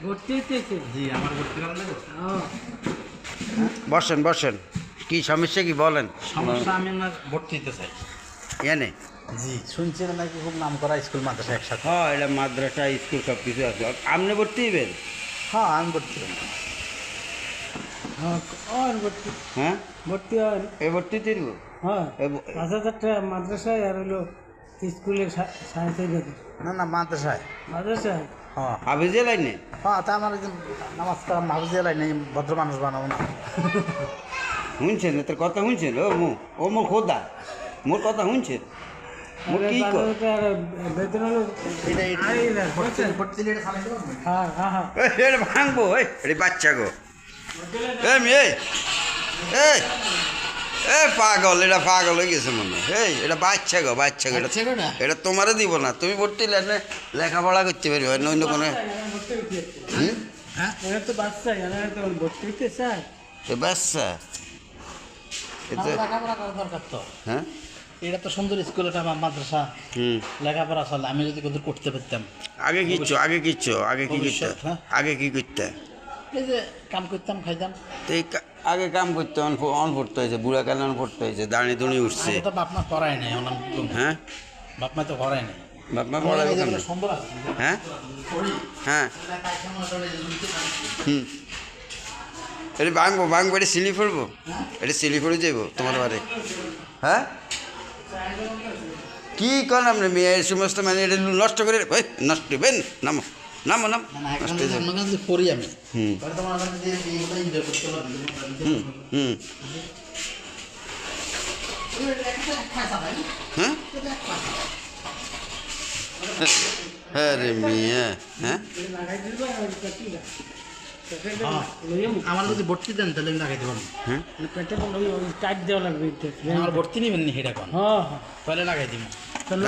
ভর্তি হইতেছে। জি আমার ভর্তি করা লাগবে। বসেন বসেন, কি সমস্যা কি বলেন। সমস্যা আমি না ভর্তি হতে চাই। এনে জি শুনছেন নাকি খুব নাম করা স্কুল মাদ্রাসা একসাথে। হ্যাঁ, এটা মাদ্রাসা স্কুল সব কিছু আছে। আপনি ভর্তি হইবেন? হ্যাঁ আমি ভর্তি হব। হ্যাঁ আর ভর্তি হ্যাঁ, ভর্তি হয়। এ ভর্তি তিরব। হ্যাঁ ৫,০০০ টাকা মাদ্রাসায় আর হলো স্কুলে ৩৫,০০০। না না মাদ্রাসায়। মাদ্রাসায় হ্যাঁ হাফিজে লাইনে? হ্যাঁ তা আমার একজন নামাজ কালাম ভাবছি এলাই নেই, ভদ্র মানুষ বানাবো না। শুনছেন তোর কথা শুনছেন? ও মোর খোদা, মোর কথা শুনছেন? মোর কি কর? বেতন হলো হ্যাঁ হ্যাঁ হ্যাঁ এটা ভাঙবো, এটা বাচ্চা গো। এই এ পাগল, এটা পাগল হয়ে গেছে মনে হয়। এটা বাচ্চা গো, বাচ্চা গো। এটা তোমারে দিব না, তুমি ভর্তি লেখাপড়া করতে পারবে না অন্য কোনো। হ্যাঁ এরা তো বাচ্চা, এরা তো ভর্তি হইতে চায়। এ বাচ্চা এতে লেখাপড়া করার দরকার তো। হ্যাঁ এটা তো সুন্দর স্কুল, এটা আমার মাদ্রাসা। লেখাপড়া চলে, আমি যদি কোথাও করতে পারতাম। আগে কিচ্ছু আগে কি করতে? ভবিষ্যৎ, হ্যাঁ। আগে কি করতে? এই যে কাম করতাম, খাইতাম। তো আগে কাম করতে অন পড়তে হয়েছে, বুড়া কালে অন পড়তে হয়েছে, দাঁড়ি দুড়ি উঠছে। আমি তো বাপ মা করাই নাই, ওনার হ্যাঁ, বাপ মা তো করাই নাই। বাপ মা পড়াবে কেন? সুন্দর আছে। হ্যাঁ হ্যাঁ এটা ভাঙবো এটা সিলি পড়বো, এটা সিলি পড়ে যাইব তোমার বাড়ি। হ্যাঁ কি করেন আপনি মেয়ে এই সমস্ত, মানে এটা নষ্ট করে নষ্ট বেন নামো নামো নাম নষ্ট হয়ে যাবে। করি আমি। হুম হুম হ্যাঁ হ্যাঁ রে মেয়ে হ্যাঁ আমার যদি ভর্তি দেন তাহলে আমি লাগাইতে পারবো। হ্যাঁ পেটে টাইট দেওয়া লাগবে। আমার ভর্তি নেবেন নি সেটা কোন, হ্যাঁ হ্যাঁ তাহলে লাগাই দিব। তাহলে